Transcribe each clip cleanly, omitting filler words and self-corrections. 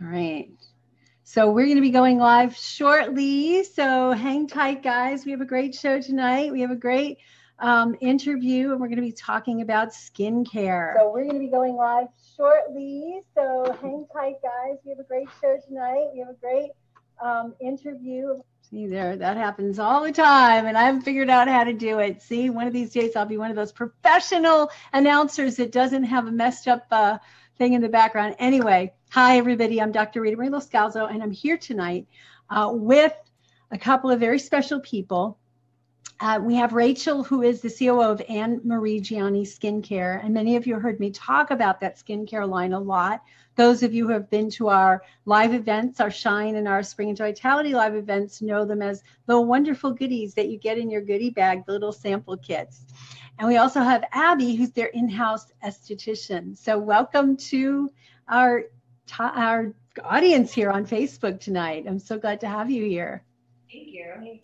All right. So we're going to be going live shortly. So hang tight, guys. We have a great show tonight. We have a great interview, and we're going to be talking about skincare. So we're going to be going live shortly. So hang tight, guys. We have a great show tonight. We have a great interview. See there, that happens all the time, and I haven't figured out how to do it. See, one of these days I'll be one of those professional announcers that doesn't have a messed up thing in the background. Anyway, hi everybody. I'm Dr. Ritamarie, and I'm here tonight with a couple of very special people. We have Rachel, who is the COO of Annemarie Gianni Skincare, and many of you heard me talk about that skincare line a lot. Those of you who have been to our live events, our Shine and our Spring into Vitality live events, know them as the wonderful goodies that you get in your goodie bag, the little sample kits. And we also have Abby, who's their in-house esthetician. So welcome to our audience here on Facebook tonight. I'm so glad to have you here. Thank you.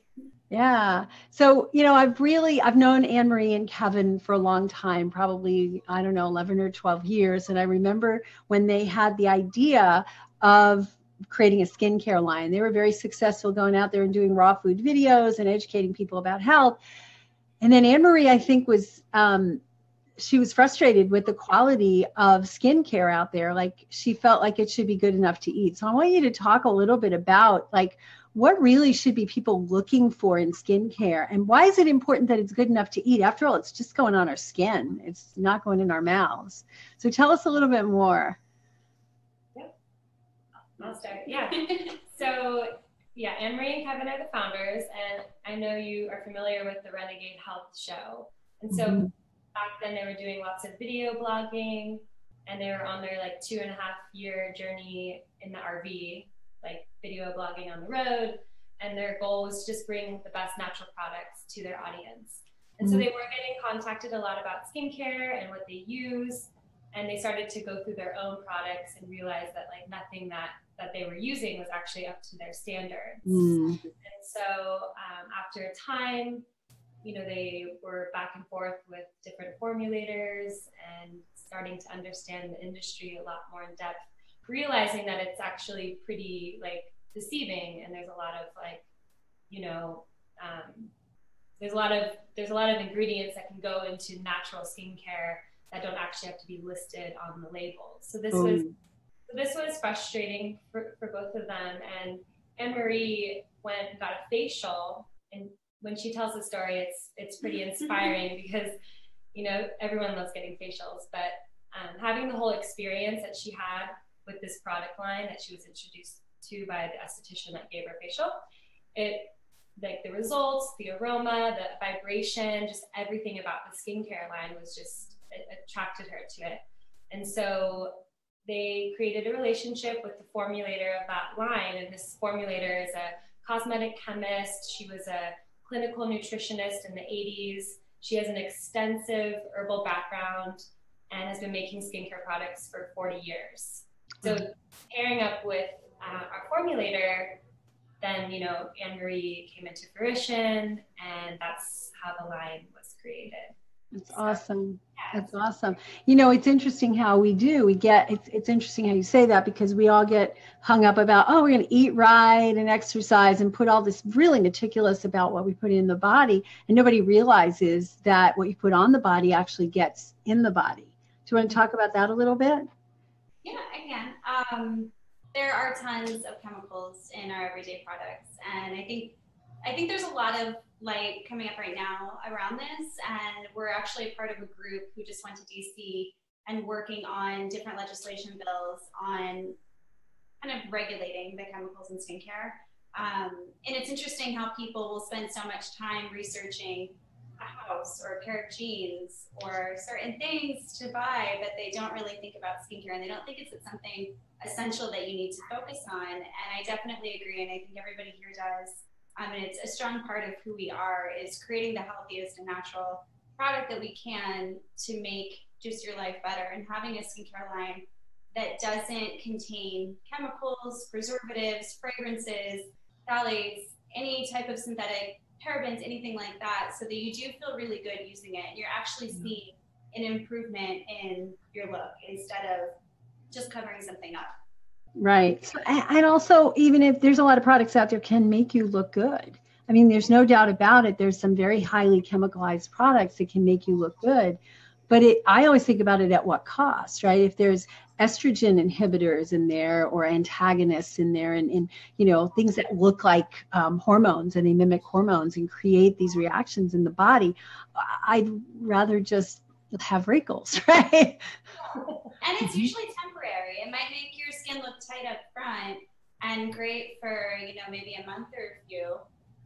Yeah. So, I've known Annemarie and Kevin for a long time, probably, 11 or 12 years. And I remember when they had the idea of creating a skincare line. They were very successful going out there and doing raw food videos and educating people about health. And then Annemarie, I think, she was frustrated with the quality of skincare out there. Like, she felt like it should be good enough to eat. So I want you to talk a little bit about, what really should be people looking for in skincare, and why is it important that it's good enough to eat? After all, it's just going on our skin. It's not going in our mouths. So tell us a little bit more. Yep. I'll start. Yeah. So, Annemarie and Kevin are the founders, and I know you are familiar with the Renegade Health Show. And so back then they were doing lots of video blogging, and they were on their 2.5-year journey in the RV, video blogging on the road, and their goal was to just bring the best natural products to their audience. And so they were getting contacted a lot about skincare and what they use, and they started to go through their own products and realized that nothing that they were using was actually up to their standards. And so after a time, they were back and forth with different formulators and starting to understand the industry a lot more in depth, realizing that it's actually pretty deceiving, and there's a lot of there's a lot of ingredients that can go into natural skincare that don't actually have to be listed on the labels. So this was frustrating for both of them. And Annemarie went and got a facial, and when she tells the story, it's pretty inspiring because everyone loves getting facials, but having the whole experience that she had with this product line that she was introduced to by the esthetician that gave her facial, the results, the aroma, the vibration, just everything about the skincare line was just, it attracted her to it. And so they created a relationship with the formulator of that line, and this formulator is a cosmetic chemist. She was a clinical nutritionist in the 80s. She has an extensive herbal background and has been making skincare products for 40 years. So pairing up with our formulator, then, Annemarie came into fruition, and that's how the line was created. That's awesome. That's awesome. It's interesting how it's interesting how you say that, because we all get hung up about, we're going to eat right and exercise and put all this really meticulous about what we put in the body. And nobody realizes that what you put on the body actually gets in the body. Do you want to talk about that a little bit? Yeah, I can. There are tons of chemicals in our everyday products, and I think there's a lot of light coming up right now around this, and we're actually a part of a group who just went to DC and working on different legislation bills on kind of regulating the chemicals in skincare. And it's interesting how people will spend so much time researching a house or a pair of jeans or certain things to buy, but they don't really think about skincare, and they don't think it's something essential that you need to focus on. And I definitely agree, and I think everybody here does. And it's a strong part of who we are, is creating the healthiest and natural product that we can to make just your life better, and having a skincare line that doesn't contain chemicals, preservatives, fragrances, phthalates, any type of synthetic parabens, anything like that, so that you do feel really good using it. You're actually seeing an improvement in your look instead of just covering something up. Right. So, and also, even if there's a lot of products out there can make you look good. I mean, there's no doubt about it. There's some very highly chemicalized products that can make you look good. But I always think about it at what cost, right? If there's estrogen inhibitors in there or antagonists in there and things that look like hormones and they mimic hormones and create these reactions in the body, I'd rather just have wrinkles, right? And it's usually temporary. It might make your skin look tight up front and great for, maybe a month or a few,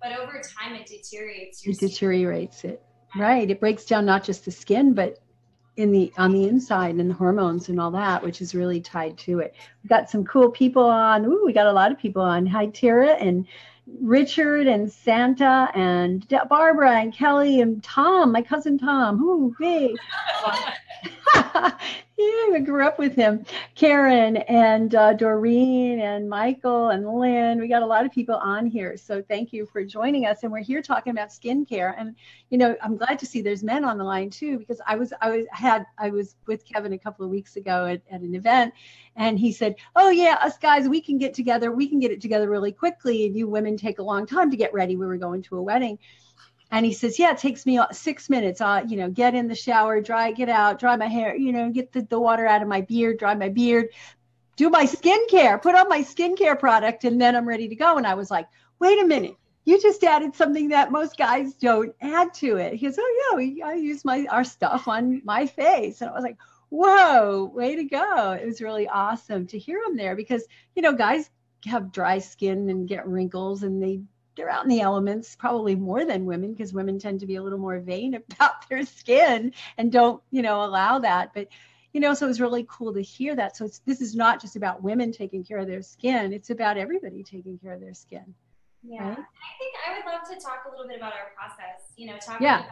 but over time it deteriorates your skin. It deteriorates it. Right. It breaks down not just the skin, but on the inside and the hormones and all that, which is really tied to it. We've got some cool people on. Ooh, we got a lot of people on. Hi, Tara and Richard and Santa and Barbara and Kelly and Tom, my cousin Tom. Ooh, hey. Yeah, I grew up with him. Karen and Doreen and Michael and Lynn. We got a lot of people on here. So thank you for joining us. And we're here talking about skincare. And, I'm glad to see there's men on the line too, because I was with Kevin a couple of weeks ago at an event. And he said, oh yeah, us guys, we can get together. We can get it together really quickly. And you women take a long time to get ready. We were going to a wedding. And he says, yeah, it takes me 6 minutes. Get in the shower, get out, dry my hair, get the water out of my beard, dry my beard, do my skincare, put on my skincare product, and then I'm ready to go. And I was like, wait a minute, you just added something that most guys don't add to it. He goes, oh yeah, I use our stuff on my face. And I was like, whoa, way to go. It was really awesome to hear him there because, guys have dry skin and get wrinkles and they're out in the elements probably more than women because women tend to be a little more vain about their skin and don't, allow that. But, so it was really cool to hear that. So this is not just about women taking care of their skin. It's about everybody taking care of their skin. Yeah. Right? I think I would love to talk a little bit about our process, talking about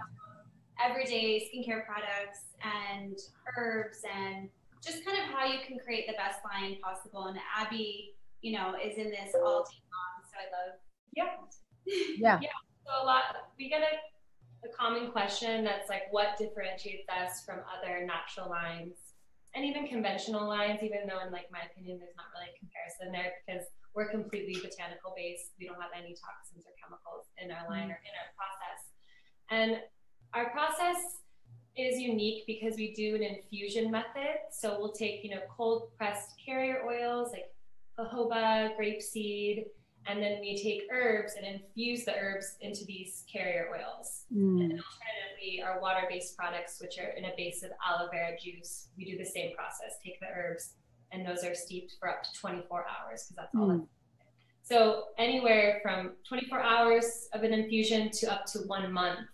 everyday skincare products and herbs and just kind of how you can create the best line possible. And Abby, is in this all day long. So I love. Yeah. So we get a common question that's like, what differentiates us from other natural lines and even conventional lines, even though in my opinion, there's not really a comparison there because we're completely botanical based. We don't have any toxins or chemicals in our line or in our process. And our process is unique because we do an infusion method. So we'll take, cold pressed carrier oils like jojoba, grapeseed, and then we take herbs and infuse the herbs into these carrier oils. And then alternatively, our water-based products, which are in a base of aloe vera juice, we do the same process. Take the herbs, and those are steeped for up to 24 hours because that's all that's. So anywhere from 24 hours of an infusion to up to 1 month,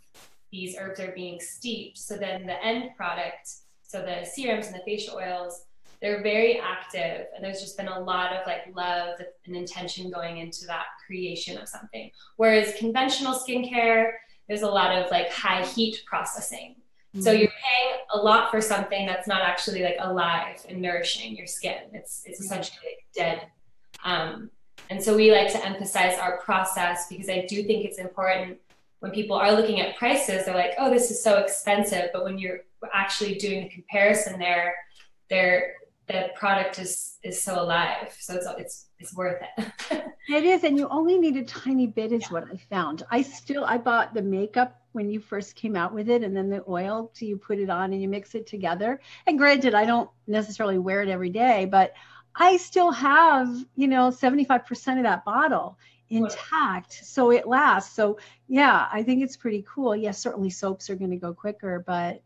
these herbs are being steeped. So then the end product, so the serums and the facial oils, they're very active, and there's just been a lot of love and intention going into that creation of something. Whereas conventional skincare, there's a lot of high heat processing. So you're paying a lot for something that's not actually alive and nourishing your skin. It's essentially dead. And so we like to emphasize our process because I do think it's important when people are looking at prices, they're like, oh, this is so expensive. But when you're actually doing the comparison the product is so alive, so it's worth it. It is, and you only need a tiny bit is what I found. I bought the makeup when you first came out with it, and then the oil, so you put it on and you mix it together. And granted, I don't necessarily wear it every day, but I still have 75% of that bottle intact, so it lasts. So yeah, I think it's pretty cool. Yes, certainly soaps are going to go quicker, but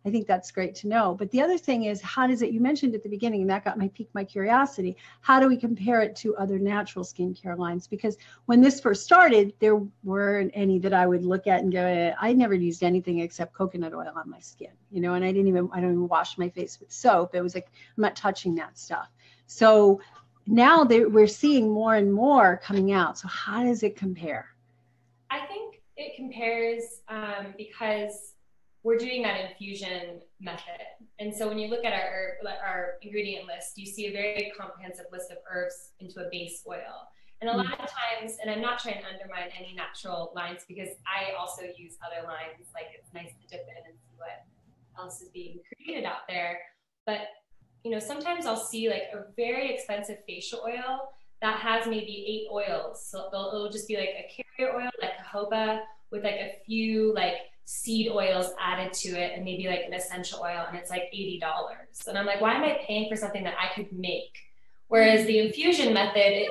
I think that's great to know. But the other thing is, how does it, you mentioned at the beginning, and that piqued my curiosity, how do we compare it to other natural skincare lines? Because when this first started, there weren't any that I would look at and go, I never used anything except coconut oil on my skin, and I don't even wash my face with soap. It was like, I'm not touching that stuff. So now we're seeing more and more coming out. So how does it compare? I think it compares because we're doing that infusion method. And so when you look at our ingredient list, you see a very comprehensive list of herbs into a base oil. And a lot of times, and I'm not trying to undermine any natural lines because I also use other lines, it's nice to dip in and see what else is being created out there. But you know, sometimes I'll see like a very expensive facial oil that has maybe 8 oils. So it'll just be like a carrier oil, like jojoba, with like a few like seed oils added to it, and maybe like an essential oil, and it's like $80. And I'm like, why am I paying for something that I could make? Whereas the infusion method,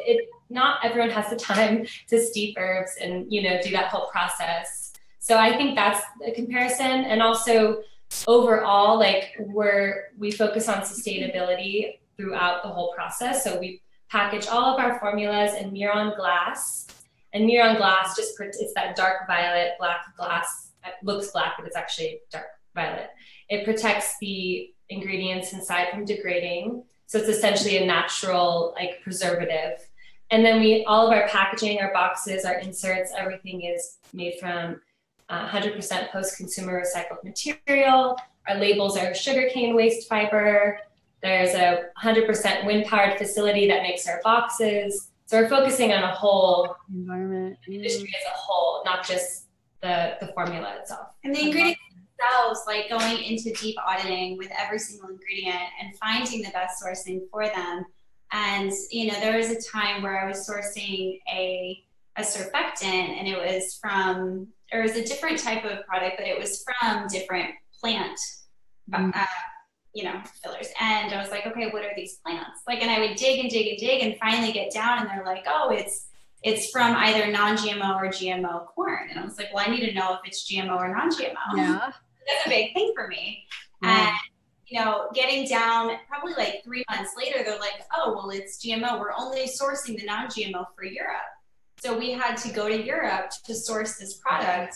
not everyone has the time to steep herbs and, you know, do that whole process. So I think that's a comparison. And also overall, like we focus on sustainability throughout the whole process. So we package all of our formulas in Miron glass, and Miron glass it's that dark violet black glass. It looks black, but it's actually dark violet. It protects the ingredients inside from degrading. So it's essentially a natural like preservative. And then all of our packaging, our boxes, our inserts, everything is made from 100% post-consumer recycled material. Our labels are sugarcane waste fiber. There's a 100% wind-powered facility that makes our boxes. So we're focusing on a whole environment, industry as a whole, not just the formula itself. And the ingredients themselves, like going into deep auditing with every single ingredient and finding the best sourcing for them. And, you know, there was a time where I was sourcing a surfactant, and it was a different type of product, but it was from different plant, you know, fillers. And I was like, okay, what are these plants? Like, and I would dig and dig and dig and finally get down, and they're like, oh, it's from either non-GMO or GMO corn. And I was like, well, I need to know if it's GMO or non-GMO. Yeah. That's a big thing for me. Yeah. And, you know, getting down probably like 3 months later, they're like, oh, well, it's GMO. We're only sourcing the non-GMO for Europe. So we had to go to Europe to source this product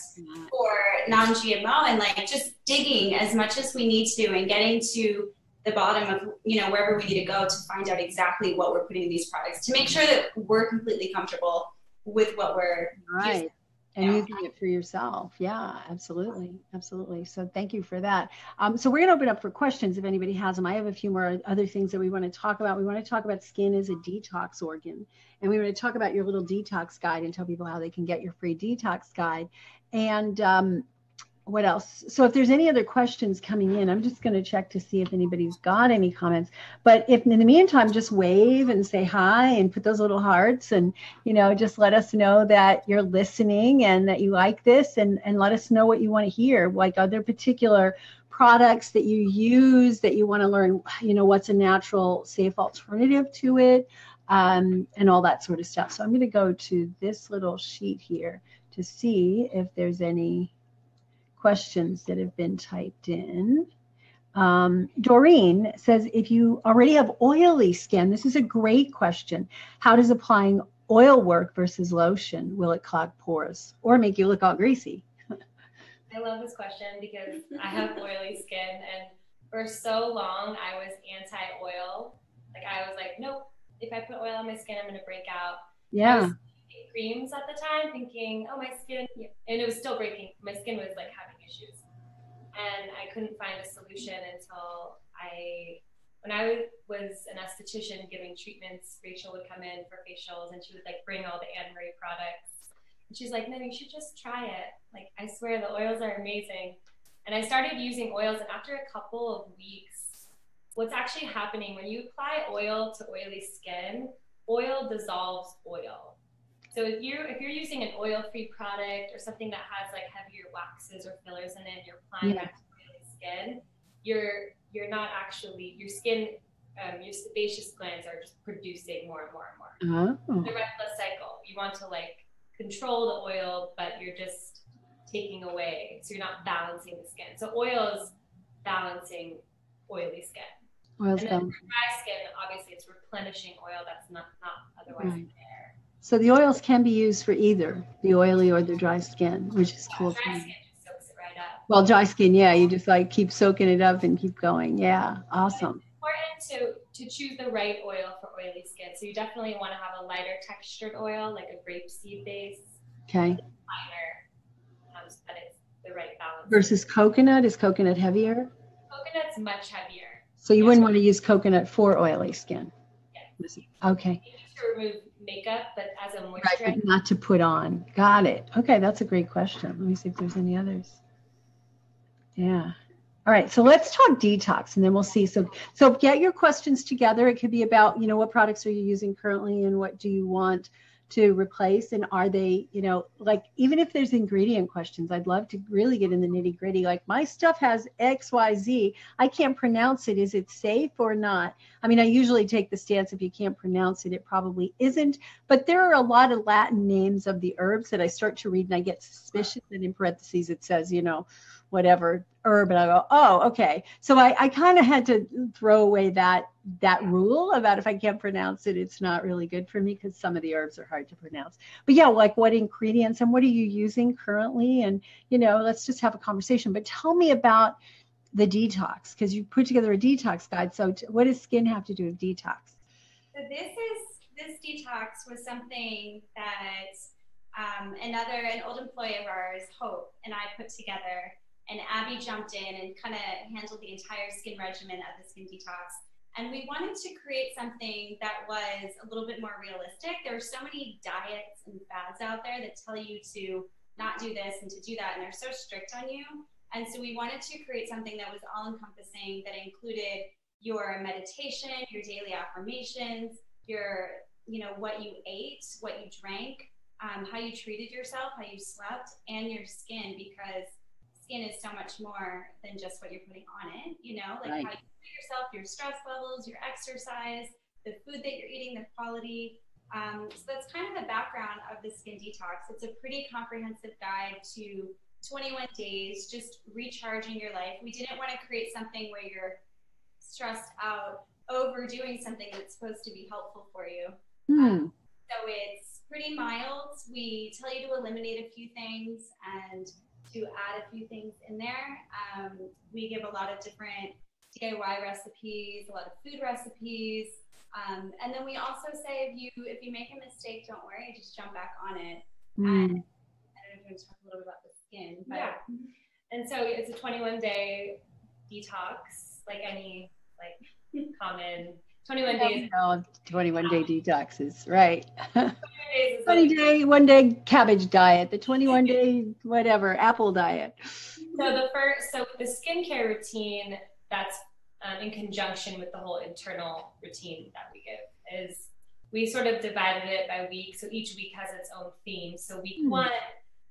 for non-GMO, and like just digging as much as we need to and getting to the bottom of, you know, wherever we need to go to find out exactly what we're putting in these products to make sure that we're completely comfortable with what we're using. And using it for yourself. Yeah, absolutely. Absolutely. So thank you for that. So we're going to open up for questions if anybody has them. I have a few more other things that we want to talk about. We want to talk about skin as a detox organ. And we want to talk about your little detox guide and tell people how they can get your free detox guide. And what else? So if there's any other questions coming in, I'm just going to check to see if anybody's got any comments. But if in the meantime, just wave and say hi and put those little hearts, and, you know, just let us know that you're listening and that you like this, and let us know what you want to hear. Like, are there particular products that you use that you want to learn, you know, what's a natural, safe alternative to it, and all that sort of stuff. So I'm going to go to this little sheet here to see if there's any questions that have been typed in. Doreen says, if you already have oily skin, this is a great question. How does applying oil work versus lotion? Will it clog pores or make you look all greasy? I love this question because I have oily skin, and for so long I was anti-oil. Like I was like, nope, if I put oil on my skin, I'm going to break out. Yeah. Creams at the time, thinking, oh, my skin, and it was still breaking. My skin was like having issues, and I couldn't find a solution until when I was an esthetician giving treatments, Rachel would come in for facials, and she would like bring all the Annemarie products, and she's like, no, you should just try it. Like, I swear the oils are amazing. And I started using oils, and after a couple of weeks, what's actually happening when you apply oil to oily skin, oil dissolves oil. So if you're using an oil-free product or something that has like heavier waxes or fillers in it, you're applying that to oily skin, you're not actually, your skin, your sebaceous glands are just producing more and more and more. Oh. The restless cycle. You want to like control the oil, but you're just taking away, so you're not balancing the skin. So oil is balancing oily skin. And then for dry skin, obviously it's replenishing oil that's not otherwise there. So the oils can be used for either the oily or the dry skin, which is cool. Dry skin just soaks it right up. Well, dry skin, yeah, you just like keep soaking it up and keep going. Yeah, awesome. It's important to choose the right oil for oily skin. So you definitely want to have a lighter textured oil, like a grapeseed base. Okay. Lighter, but it's the right balance. Versus coconut, is coconut heavier? Coconut's much heavier. So you wouldn't want to use coconut for oily skin? Yes. Okay. You need to remove makeup, but as a moisturizer. Right, but not to put on. Got it. Okay, that's a great question. Let me see if there's any others. Yeah. All right, so let's talk detox, and then we'll see. So get your questions together. It could be about, what products are you using currently, and what do you want to replace, and are they, like, even if there's ingredient questions, I'd love to really get in the nitty gritty. Like, my stuff has XYZ. I can't pronounce it. Is it safe or not? I mean, I usually take the stance, if you can't pronounce it, it probably isn't. But there are a lot of Latin names of the herbs that I start to read and I get suspicious. And in parentheses, it says, whatever herb, and I go, oh, okay. So I kind of had to throw away that rule about, if I can't pronounce it, it's not really good for me, because some of the herbs are hard to pronounce. But yeah, like, what ingredients and what are you using currently? And let's just have a conversation. But tell me about the detox, because you put together a detox guide. So what does skin have to do with detox? So this detox was something that an old employee of ours, Hope, and I put together. And Abby jumped in and kind of handled the entire skin regimen of the skin detox. And we wanted to create something that was a little bit more realistic. There are so many diets and fads out there that tell you to not do this and to do that, and they're so strict on you. And so we wanted to create something that was all-encompassing, that included your meditation, your daily affirmations, your, what you ate, what you drank, how you treated yourself, how you slept, and your skin, because skin is so much more than just what you're putting on it, like right. How you treat yourself, your stress levels, your exercise, the food that you're eating, the quality. So that's kind of the background of the skin detox. It's a pretty comprehensive guide to 21 days, just recharging your life. We didn't want to create something where you're stressed out, overdoing something that's supposed to be helpful for you. So it's pretty mild. We tell you to eliminate a few things and to add a few things in there. We give a lot of different DIY recipes, a lot of food recipes. And then we also say, if you make a mistake, don't worry, just jump back on it. And I don't know if you want to talk a little bit about the skin. But yeah. And so it's a 21-day detox, like any common 21 days. 21-day detoxes, right? 21-day cabbage diet, the 21-day whatever apple diet. So the skincare routine that's in conjunction with the whole internal routine that we give is, we sort of divided it by week. So each week has its own theme. So week 1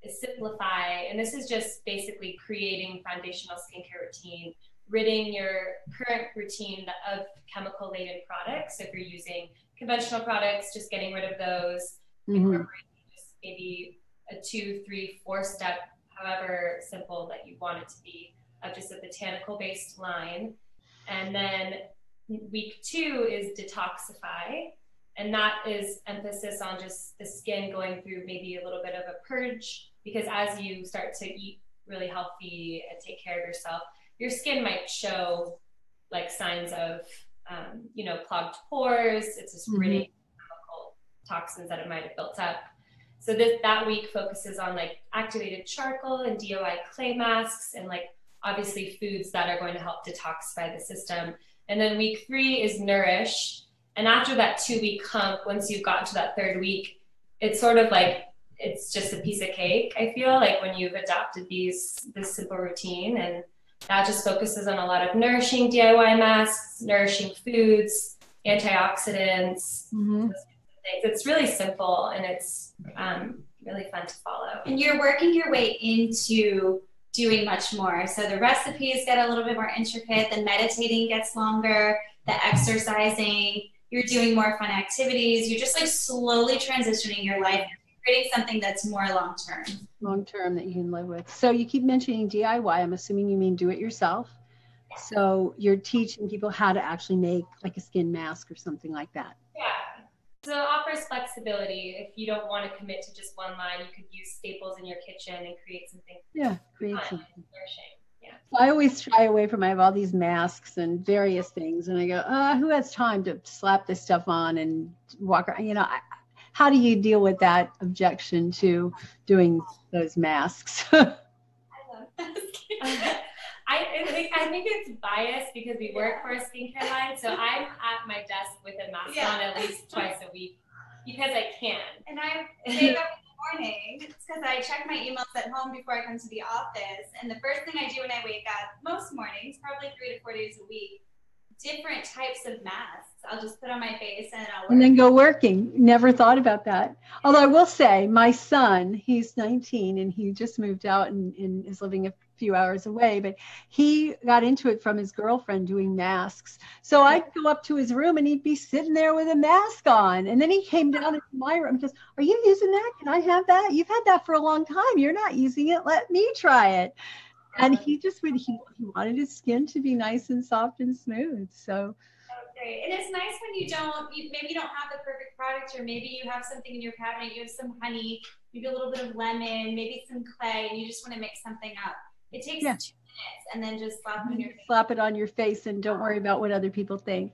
is simplify, and this is just basically creating foundational skincare routine, ridding your current routine of chemical-laden products. So if you're using conventional products, just getting rid of those, incorporating just maybe a 2, 3, 4-step, however simple that you want it to be, of just a botanical-based line. And then week 2 is detoxify, and that is emphasis on just the skin going through maybe a little bit of a purge, because as you start to eat really healthy and take care of yourself, your skin might show like signs of, clogged pores. It's just ridding chemical toxins that it might have built up. So that week focuses on like activated charcoal and DOI clay masks, and like obviously foods that are going to help detoxify the system. And then week 3 is nourish. And after that 2-week hump, once you've gotten to that 3rd week, it's sort of like, it's just a piece of cake, I feel like, when you've adopted this simple routine. And that just focuses on a lot of nourishing DIY masks, nourishing foods, antioxidants. It's really simple, and it's really fun to follow. And you're working your way into doing much more. So the recipes get a little bit more intricate, the meditating gets longer, the exercising, you're doing more fun activities. You're just like slowly transitioning your life, creating something that's more long-term. Long-term that you can live with. So you keep mentioning DIY. I'm assuming you mean do it yourself. So you're teaching people how to actually make like a skin mask or something like that. Yeah. So it offers flexibility. If you don't want to commit to just one line, you could use staples in your kitchen and create something. Yeah, create something. Nourishing. Yeah. So I always shy away from, I have all these masks and various things, and I go, who has time to slap this stuff on and walk around? How do you deal with that objection to doing those masks? I love masks. I think it's biased because we work for a skincare line, so I'm at my desk with a mask on at least twice a week because I can. And I wake up in the morning, it's because I check my emails at home before I come to the office. And the first thing I do when I wake up, most mornings, probably 3 to 4 days a week, different types of masks. I'll just put on my face and I'll work. And then go working. Never thought about that. Although I will say, my son, he's 19 and he just moved out and is living a few hours away, but he got into it from his girlfriend doing masks. So I'd go up to his room and he'd be sitting there with a mask on. And then he came down into my room and goes, "Are you using that? Can I have that? You've had that for a long time. You're not using it. Let me try it." And he just would, he wanted his skin to be nice and soft and smooth. So. Great. And it's nice when maybe you don't have the perfect product, or maybe you have something in your cabinet, you have some honey, maybe a little bit of lemon, maybe some clay, and you just want to mix something up. It takes 2 minutes, and then just slap it on your face. Slap it on your face and don't worry about what other people think.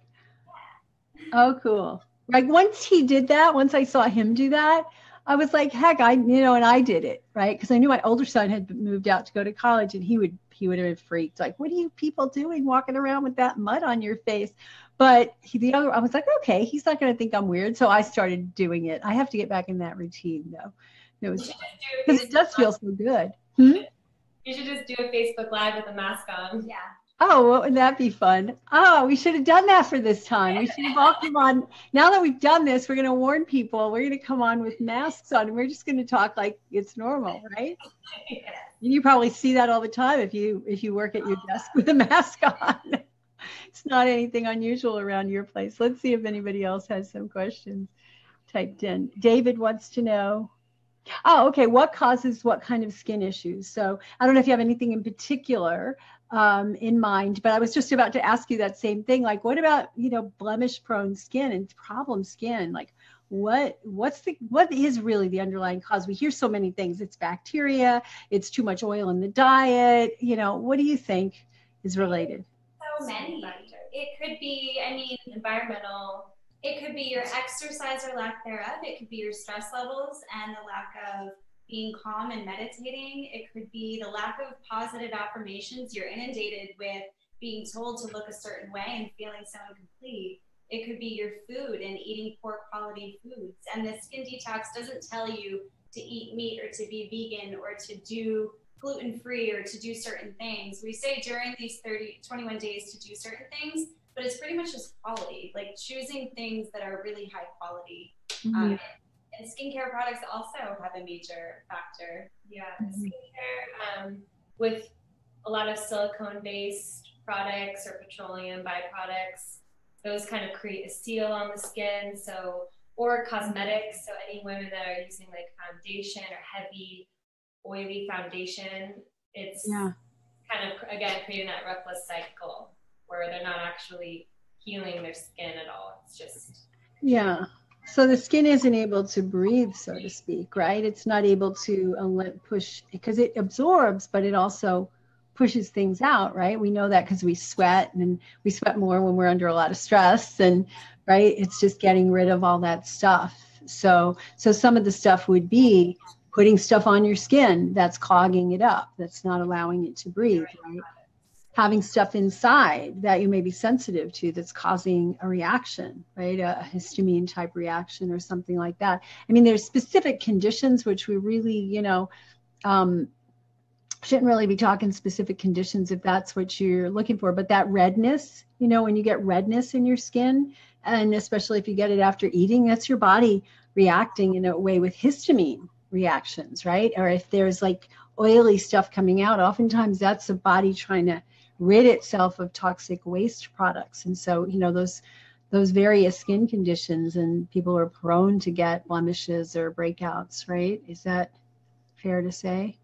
Yeah. Oh, cool. Like once he did that, once I saw him do that, I was like, heck, and I did it, right? Because I knew my older son had moved out to go to college, and he would have been freaked. Like, what are you people doing walking around with that mud on your face? But I was like, okay, he's not going to think I'm weird. So I started doing it. I have to get back in that routine, though. Because it does feel so good. You should just do a Facebook Live with a mask on. Yeah. Oh, wouldn't that be fun? Oh, we should have done that for this time. We should have all come on. Now that we've done this, we're going to warn people. We're going to come on with masks on, and we're just going to talk like it's normal, right? Yeah. You probably see that all the time if you work at your desk with a mask on. It's not anything unusual around your place. Let's see if anybody else has some questions typed in. David wants to know. Oh, okay. What causes what kind of skin issues? So I don't know if you have anything in particular in mind, but I was just about to ask you that same thing. Like, what about, blemish prone skin and problem skin? Like what is really the underlying cause? We hear so many things. It's bacteria. It's too much oil in the diet. What do you think is related? So many. It could be, environmental. It could be your exercise or lack thereof. It could be your stress levels and the lack of being calm and meditating. It could be the lack of positive affirmations. You're inundated with being told to look a certain way and feeling so incomplete. It could be your food and eating poor quality foods. And the skin detox doesn't tell you to eat meat or to be vegan or to do gluten-free or to do certain things. We say during these 21 days to do certain things, but it's pretty much just quality, like choosing things that are really high quality. Mm-hmm. And skincare products also have a major factor. Yeah, skincare with a lot of silicone-based products or petroleum byproducts, those kind of create a seal on the skin. So, or cosmetics. So any women that are using like foundation or heavy, oily foundation, it's kind of, again, creating that reckless cycle where they're not actually healing their skin at all. It's just. Yeah. So the skin isn't able to breathe, so to speak, right? It's not able to push, because it absorbs, but it also pushes things out, right? We know that because we sweat, and we sweat more when we're under a lot of stress, and right, it's just getting rid of all that stuff. So some of the stuff would be putting stuff on your skin that's clogging it up, that's not allowing it to breathe, right? Having stuff inside that you may be sensitive to that's causing a reaction, right? A histamine type reaction or something like that. I mean, there's specific conditions which we really, shouldn't really be talking specific conditions if that's what you're looking for. But that redness, when you get redness in your skin, and especially if you get it after eating, that's your body reacting in a way with histamine reactions, right? Or if there's like oily stuff coming out, oftentimes that's the body trying to rid itself of toxic waste products. And so, those various skin conditions, and people are prone to get blemishes or breakouts, right? Is that fair to say?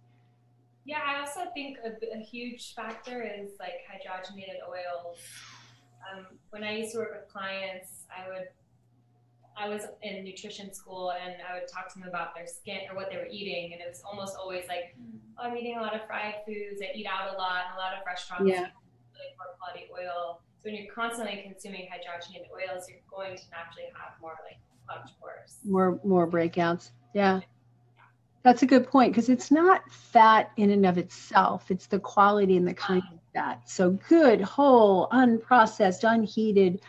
Yeah, I also think a huge factor is like hydrogenated oils. When I used to work with clients, I was in nutrition school, and I would talk to them about their skin or what they were eating, and it was almost always like, oh, I'm eating a lot of fried foods, I eat out a lot, and a lot of restaurants use really poor quality oil. So when you're constantly consuming hydrogenated oils, you're going to naturally have more like clogged pores. More breakouts. Yeah. That's a good point, because it's not fat in and of itself. It's the quality and the kind of fat. So good, whole, unprocessed, unheated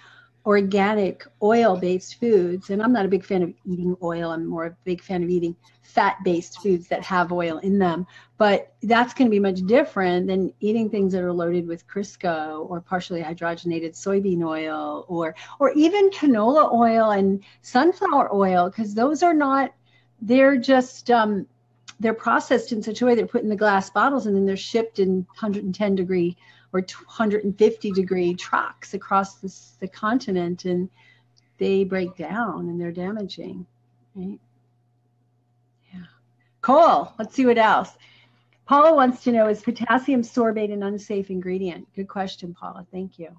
organic oil-based foods, and I'm not a big fan of eating oil. I'm more a big fan of eating fat-based foods that have oil in them. But that's going to be much different than eating things that are loaded with Crisco or partially hydrogenated soybean oil, or even canola oil and sunflower oil, because those are not, they're just they're processed in such a way, they're put in the glass bottles and then they're shipped in 110 degree or 150 degree trucks across the continent, and they break down and they're damaging, right? Yeah. Cool. Let's see what else. Paula wants to know, is potassium sorbate an unsafe ingredient? Good question, Paula. Thank you.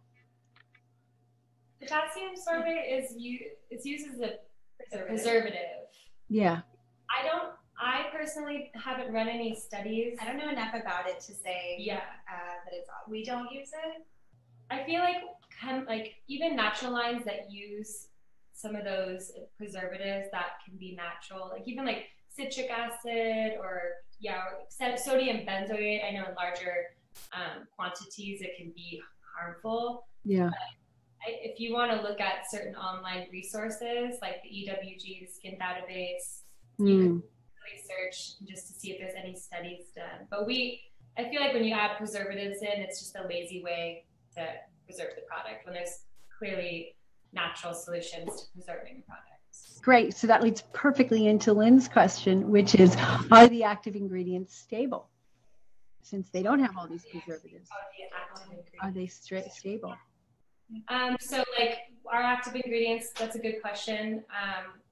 Potassium sorbate is used as a preservative. Yeah. I personally haven't run any studies. I don't know enough about it to say that we don't use it. I feel like even natural lines that use some of those preservatives that can be natural, like even like citric acid or sodium benzoate. I know in larger quantities it can be harmful. Yeah. If you want to look at certain online resources like the EWG, the Skin Database, you can research just to see if there's any studies done. But I feel like when you add preservatives in, it's just a lazy way to preserve the product when there's clearly natural solutions to preserving the product. Great. So that leads perfectly into Lynn's question, which is, are the active ingredients stable? Since they don't have all these preservatives, are they stable? So like our active ingredients, that's a good question.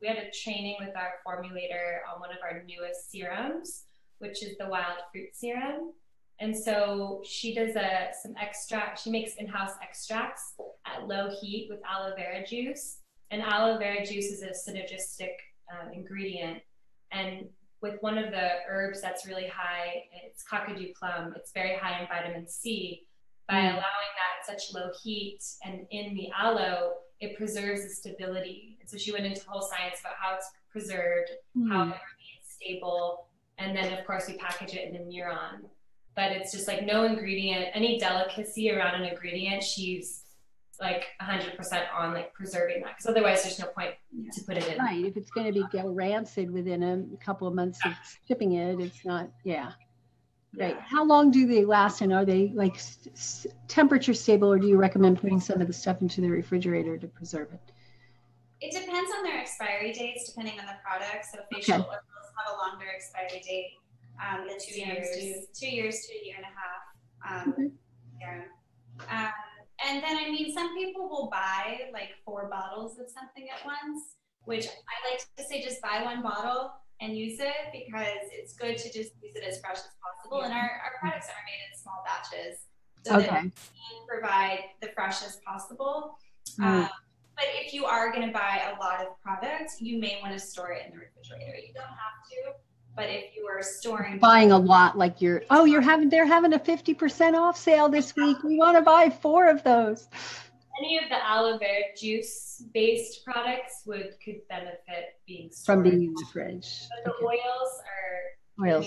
We had a training with our formulator on one of our newest serums, which is the wild fruit serum. And so she does some extract. She makes in-house extracts at low heat with aloe vera juice. And aloe vera juice is a synergistic ingredient. And with one of the herbs that's really high, it's kakadu plum. It's very high in vitamin C. By allowing that at such low heat and in the aloe, it preserves the stability. And so she went into whole science about how it's preserved, how it remains stable, and then of course we package it in a neuron. But it's just like no ingredient, any delicacy around an ingredient, she's like 100% on like preserving that, because otherwise there's no point to put it in. Right. If it's going to go rancid within a couple of months of shipping it, it's not. Yeah. Right. How long do they last, and are they like temperature stable, or do you recommend putting some of the stuff into the refrigerator to preserve it? It depends on their expiry dates, depending on the product. So facial oils have a longer expiry date than 2 years. 2 years to a year and a half. Serum. And then, I mean, some people will buy like 4 bottles of something at once, which I like to say just buy 1 bottle and use it, because it's good to just use it as fresh as possible. And our products are made in small batches, so that we can provide the freshest possible. But if you are going to buy a lot of products, you may want to store it in the refrigerator. You don't have to, but if you are buying a lot, like they're having a 50% off sale this week. We want to buy 4 of those. Any of the aloe vera juice based products could benefit being stored. From being in the fridge. But the oils are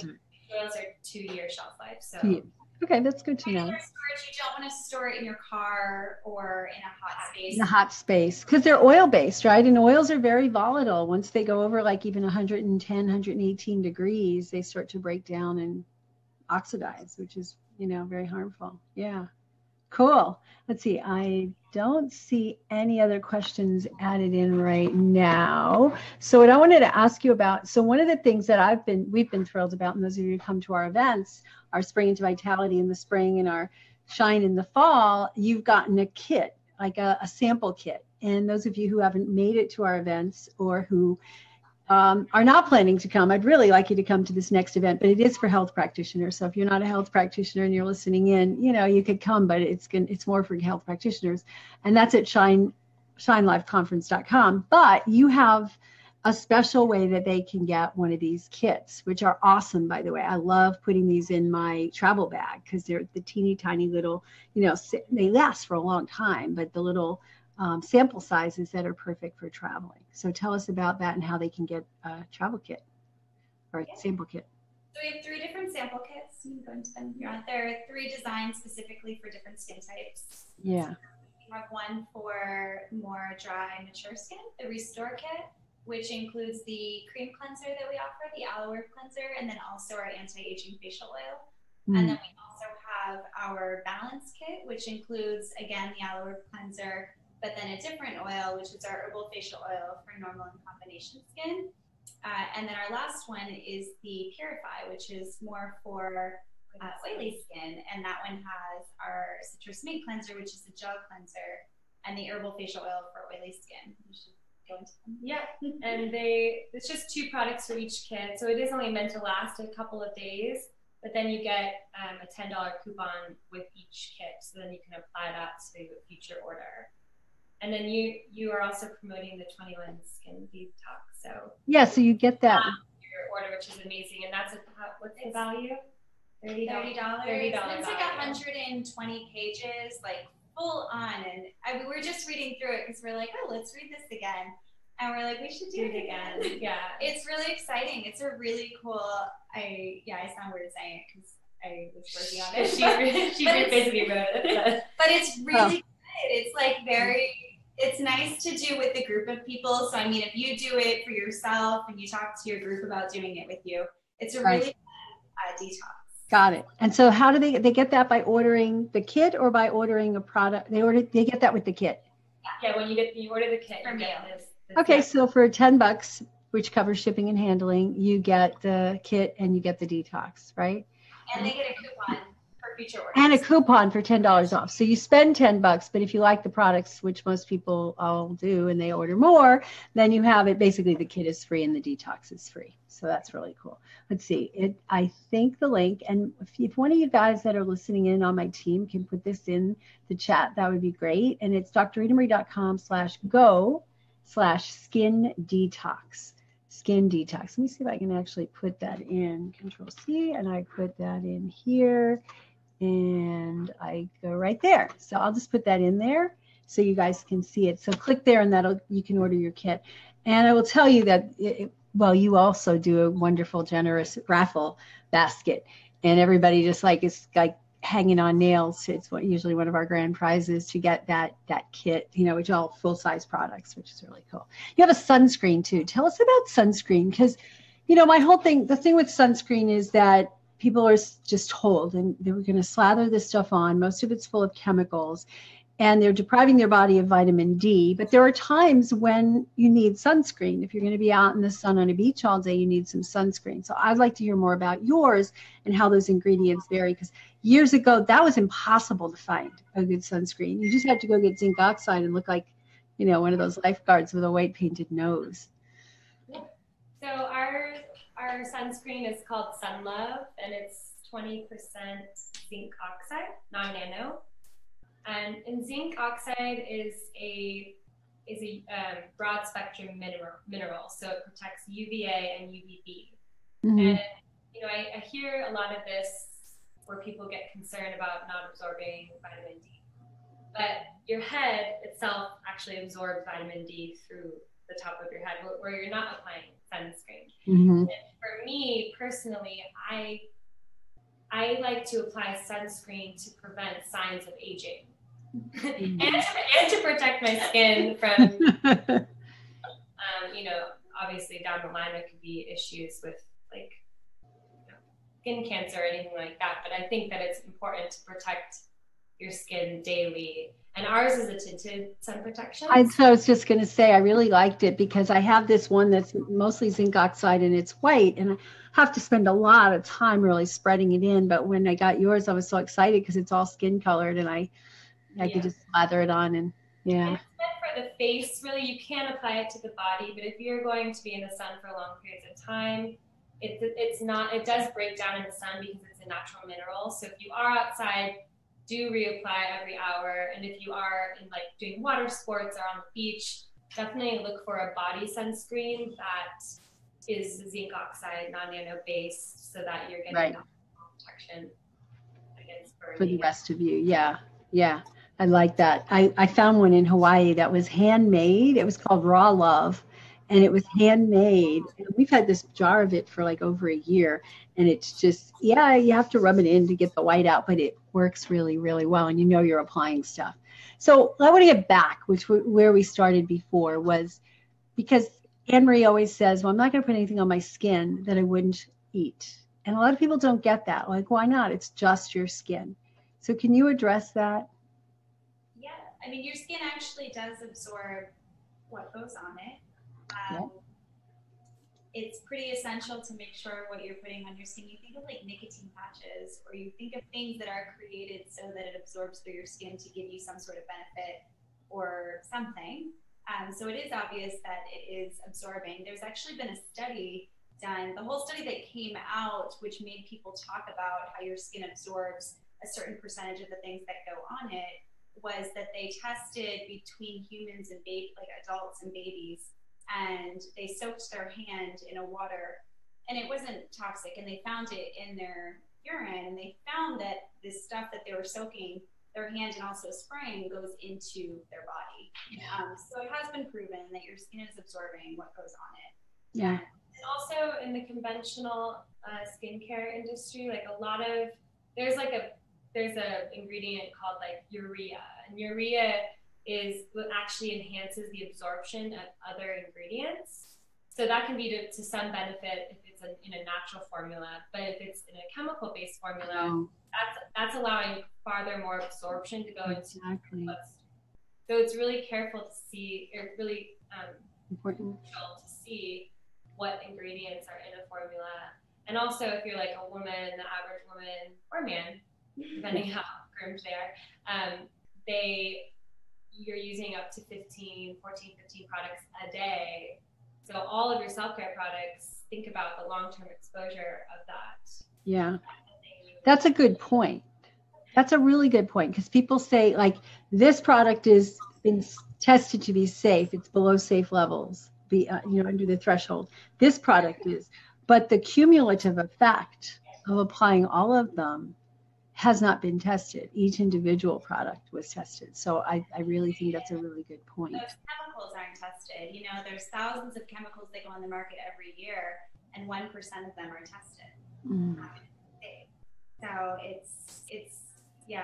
2-year shelf life. So okay, that's good to know. Storage, you don't want to store it in your car or in a hot space. In a hot space, because they're oil based, right? And oils are very volatile. Once they go over like even 110, 118 degrees, they start to break down and oxidize, which is, very harmful. Yeah. Cool. Let's see. I don't see any other questions added in right now. So what I wanted to ask you about, so one of the things that we've been thrilled about, and those of you who come to our events, our Spring into Vitality in the spring and our Shine in the fall, you've gotten a kit, like a sample kit. And those of you who haven't made it to our events or who are not planning to come, I'd really like you to come to this next event, but it is for health practitioners. So if you're not a health practitioner and you're listening in, you could come, but it's more for health practitioners. And that's at shineliveconference.com. But you have a special way that they can get one of these kits, which are awesome, by the way. I love putting these in my travel bag because they're the teeny tiny little, they last for a long time, but the little sample sizes that are perfect for traveling. So tell us about that and how they can get a travel kit or a sample kit. So we have 3 different sample kits. You can go into them. There are 3 designed specifically for different skin types. Yeah. have one for more dry, mature skin, the Restore Kit, which includes the cream cleanser that we offer, the aloe vera cleanser, and then also our anti-aging facial oil. And then we also have our Balance Kit, which includes, again, the aloe vera cleanser, but then a different oil, which is our herbal facial oil for normal and combination skin. And then our last one is the Purify, which is more for oily skin. And that one has our citrus mint cleanser, which is a gel cleanser, and the herbal facial oil for oily skin. You should go into them. Yeah, and it's just 2 products for each kit. So it is only meant to last a couple of days, but then you get a $10 coupon with each kit. So then you can apply that to a future order. And then you are also promoting the 21 Skin Detox. So yeah, so you get that your order, which is amazing. And that's what's the value? $30. And it's like 120 pages, like full on. And I mean, we're just reading through it because we're like, oh, let's read this again. And we're like, we should do it again. Yeah. It's really exciting. It's a really cool, I sound weird saying it because I was working on it. She basically wrote it. But it's really good. It's like it's nice to do with a group of people. So, I mean, if you do it for yourself and you talk to your group about doing it with you, it's a really fun detox. Got it. And so how do they get that by ordering the kit or by ordering a product? They get that with the kit. Yeah, when you order the kit, you get this. Okay, so for $10, which covers shipping and handling, you get the kit and you get the detox, right? And they get a coupon for future orders. And a coupon for $10 off. So you spend $10, but if you like the products, which most people all do, and they order more, then you have it. Basically, the kit is free and the detox is free. So that's really cool. Let's see. I think the link, and if one of you guys that are listening in on my team can put this in the chat, that would be great. And it's drritamarie.com/go/skin detox. Skin detox. Let me see if I can actually put that in. Control C, and I put that in here, and I go right there. So I'll just put that in there so you guys can see it. So click there, and you can order your kit. And I will tell you that you also do a wonderful, generous raffle basket, and everybody just is like hanging on nails. It's usually one of our grand prizes to get that kit, which are all full-size products, which is really cool. You have a sunscreen too. Tell us about sunscreen, because my whole thing, the thing with sunscreen is that people are just told, and they were going to slather this stuff on. Most of it's full of chemicals, and they're depriving their body of vitamin D. But there are times when you need sunscreen. If you're going to be out in the sun on a beach all day, you need some sunscreen. So I'd like to hear more about yours and how those ingredients vary, because years ago, that was impossible to find a good sunscreen. You just had to go get zinc oxide and look like, one of those lifeguards with a white painted nose. So our sunscreen is called Sun Love, and it's 20% zinc oxide, non-nano. And zinc oxide is a broad spectrum mineral, so it protects UVA and UVB. Mm-hmm. And I hear a lot of this where people get concerned about not absorbing vitamin D, but your head itself actually absorbs vitamin D through the top of your head, where you're not applying sunscreen. Mm-hmm. And for me personally, I like to apply sunscreen to prevent signs of aging. and to protect my skin from, obviously down the line there could be issues with skin cancer or anything like that. But I think that it's important to protect your skin daily. And ours is a tinted sun protection. I was just going to say, I really liked it because I have this one that's mostly zinc oxide and it's white, and I have to spend a lot of time really spreading it in. But when I got yours, I was so excited because it's all skin colored, and I could just slather it on, and yeah. It's meant for the face, really. You can apply it to the body, but if you're going to be in the sun for long periods of time, it does break down in the sun because it's a natural mineral. So if you are outside, do reapply every hour. And if you are in doing water sports or on the beach, definitely look for a body sunscreen that is zinc oxide, non-nano based, so that you're getting protection against burning. For the rest of you, yeah. I like that. I found one in Hawaii that was handmade. It was called Raw Love. and it was handmade. And we've had this jar of it for like over a year, and it's just, yeah, you have to rub it in to get the white out, but it works really, really well, and you know you're applying stuff. So I want to get back, where we started before, was because Anne-Marie always says, well, I'm not going to put anything on my skin that I wouldn't eat. And a lot of people don't get that. Like, why not? It's just your skin. So can you address that? Yeah, I mean, your skin actually does absorb what goes on it. It's pretty essential to make sure what you're putting on your skin. You think of like nicotine patches, or you think of things that are created so that it absorbs through your skin to give you some sort of benefit or something. So it is obvious that it is absorbing. There's actually been a study done, the whole study that came out, which made people talk about how your skin absorbs a certain percentage of the things that go on it, was that they tested between humans and like adults and babies, and they soaked their hand in a water, and it wasn't toxic, and they found it in their urine, and they found that this stuff that they were soaking their hand and also spraying goes into their body. So it has been proven that your skin is absorbing what goes on it. Yeah. And also in the conventional skincare industry, like a lot of, there's a ingredient called like urea, and urea is what actually enhances the absorption of other ingredients. So that can be to some benefit if it's in a natural formula, but if it's in a chemical-based formula, that's allowing farther more absorption to go into the bloodstream. So it's really careful to see, or really important to see what ingredients are in a formula. And also if you're like a woman, the average woman or man, depending how groomed they are, you're using up to 15 products a day. So all of your self-care products, think about the long-term exposure of that. Yeah, that's a good point. That's a really good point, because people say like this product is been tested to be safe. It's below safe levels, under the threshold. This product is, but the cumulative effect of applying all of them has not been tested. Each individual product was tested. So I really think that's a really good point. Those chemicals aren't tested. There's thousands of chemicals that go on the market every year, and 1% of them are tested. So it's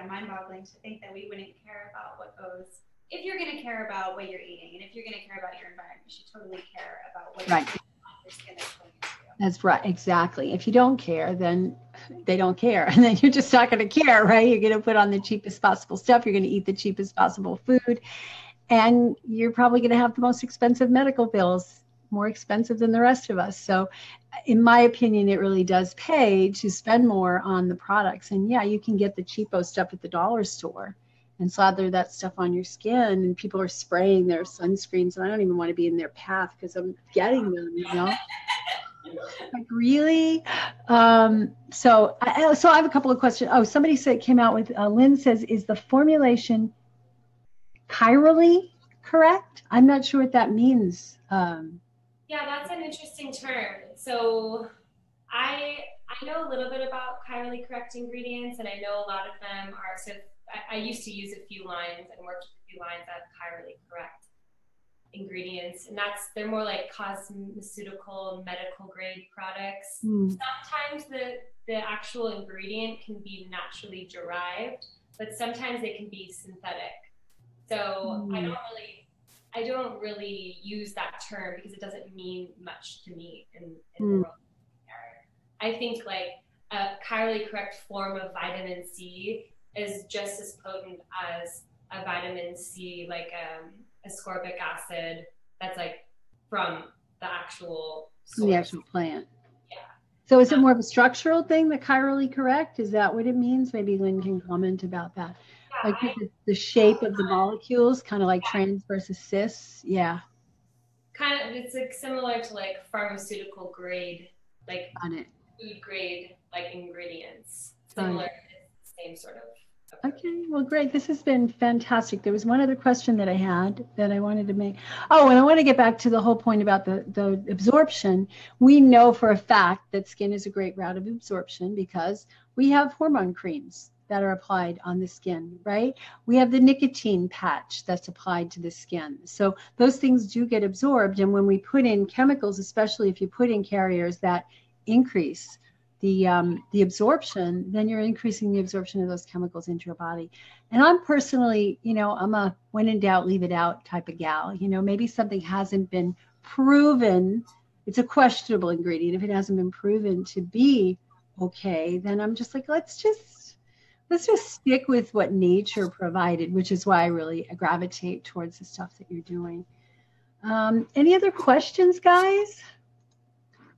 mind-boggling to think that we wouldn't care about what goes. If you're going to care about what you're eating, and if you're going to care about your environment, you should totally care about what you're putting on your skin that's going into. That's right, exactly. If you don't care, then they don't care, and then you're just not going to care, right? You're going to put on the cheapest possible stuff. You're going to eat the cheapest possible food, and you're probably going to have the most expensive medical bills, more expensive than the rest of us. So in my opinion, it really does pay to spend more on the products. And yeah, you can get the cheapo stuff at the dollar store and slather that stuff on your skin, and people are spraying their sunscreens, and I don't even want to be in their path because I'm getting them, Like, really? So I have a couple of questions. Oh, somebody came out with, Lynn says, is the formulation chirally correct? I'm not sure what that means. Yeah, that's an interesting term. So I know a little bit about chirally correct ingredients, and I know a lot of them are, so I used to use a few lines and worked with a few lines of chirally correct ingredients, and they're more like cosmeceutical, medical grade products. Sometimes the actual ingredient can be naturally derived, but sometimes they can be synthetic. So I don't really use that term because it doesn't mean much to me in the world. I think like a chirally correct form of vitamin C is just as potent as a vitamin C, like ascorbic acid, that's like from the actual source. The actual plant. Yeah. So is it more of a structural thing, the chirally correct? Is that what it means? Maybe Lynn can comment about that. Yeah, like the shape of the molecules, kind of like trans versus cis. Yeah. Kind of, it's like similar to like pharmaceutical grade, like food grade, like ingredients. Similar, same sort of. Okay, well, great. This has been fantastic. There was one other question that I had that I wanted to make. Oh, and I want to get back to the whole point about the absorption. We know for a fact that skin is a great route of absorption because we have hormone creams that are applied on the skin, right? We have the nicotine patch that's applied to the skin. So those things do get absorbed. And when we put in chemicals, especially if you put in carriers that increase the absorption, then you're increasing the absorption of those chemicals into your body. And I'm personally, I'm a when in doubt, leave it out type of gal. Maybe something hasn't been proven. It's a questionable ingredient. If it hasn't been proven to be okay, then I'm just like, let's just stick with what nature provided, which is why I really gravitate towards the stuff that you're doing. Any other questions, guys?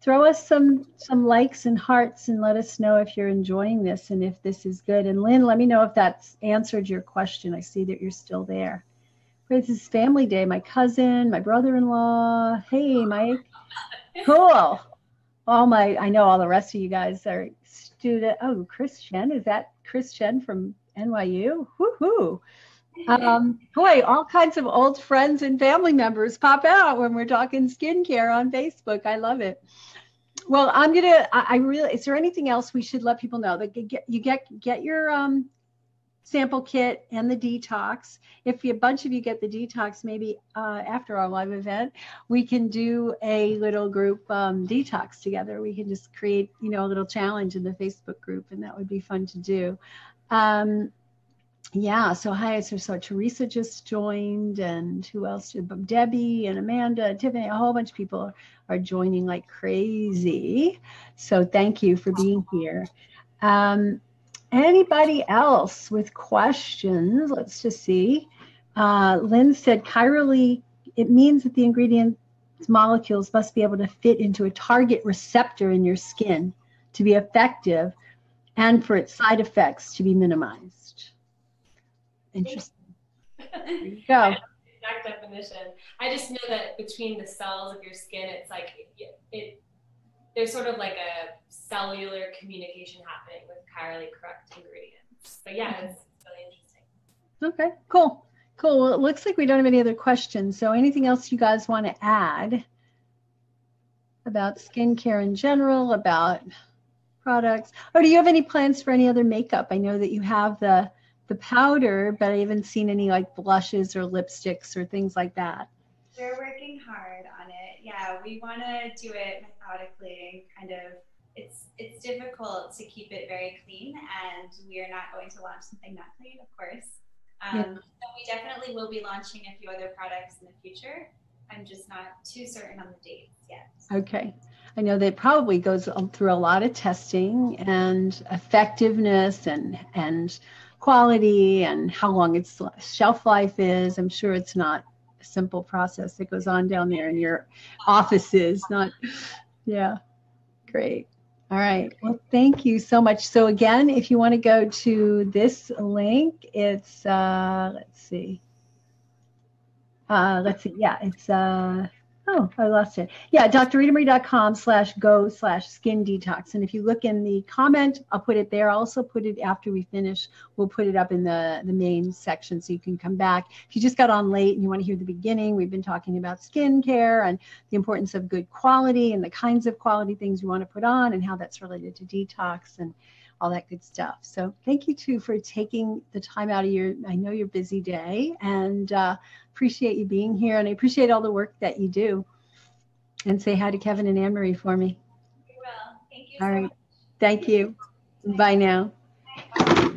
Throw us some likes and hearts and let us know if you're enjoying this and if this is good. And Lynn, let me know if that's answered your question. I see that you're still there. This is family day. My cousin, my brother-in-law. Hey, Mike. Cool. I know all the rest of you guys are student. Oh, Chris Chen. Is that Chris Chen from NYU? Woohoo. Boy, all kinds of old friends and family members pop out when we're talking skincare on Facebook. I love it. Well, is there anything else we should let people know? That get your sample kit and the detox. If a bunch of you get the detox, maybe after our live event, we can do a little group detox together. We can just create, a little challenge in the Facebook group, and that would be fun to do. Yeah, so hi, so Teresa just joined, and who else? Debbie and Amanda, Tiffany, a whole bunch of people are joining like crazy. So thank you for being here. Anybody else with questions? Let's just see. Lynn said chirally, it means that the ingredients molecules must be able to fit into a target receptor in your skin to be effective and for its side effects to be minimized. Interesting. There you go. Exact definition. I just know that between the cells of your skin, it's like there's sort of like a cellular communication happening with chirally correct ingredients. But yeah, it's really interesting. Okay, cool. Well, it looks like we don't have any other questions. So anything else you guys want to add about skincare in general, about products? Or do you have any plans for any other makeup? I know that you have the powder, but I haven't seen any like blushes or lipsticks or things like that. We're working hard on it. Yeah, we want to do it methodically. Kind of, it's difficult to keep it very clean, and we are not going to launch something not clean, of course. So we definitely will be launching a few other products in the future. I'm just not too certain on the dates yet. Okay. I know that it probably goes through a lot of testing and effectiveness and quality and how long its shelf life is. I'm sure it's not a simple process that goes on down there in your offices. Great. All right. Well, thank you so much. So again, if you want to go to this link, it's, let's see. Yeah, it's, oh, I lost it. Yeah, drritamarie.com/go/skin detox. And if you look in the comment, I'll put it there. I'll also put it after we finish. We'll put it up in the main section so you can come back. If you just got on late and you want to hear the beginning, we've been talking about skincare and the importance of good quality and the kinds of quality things you want to put on and how that's related to detox and all that good stuff. So thank you too for taking the time out of I know your busy day, and appreciate you being here, and I appreciate all the work that you do. And say hi to Kevin and Anne-Marie for me. We will. Thank you all so right. much. Thank you. Bye now. Bye.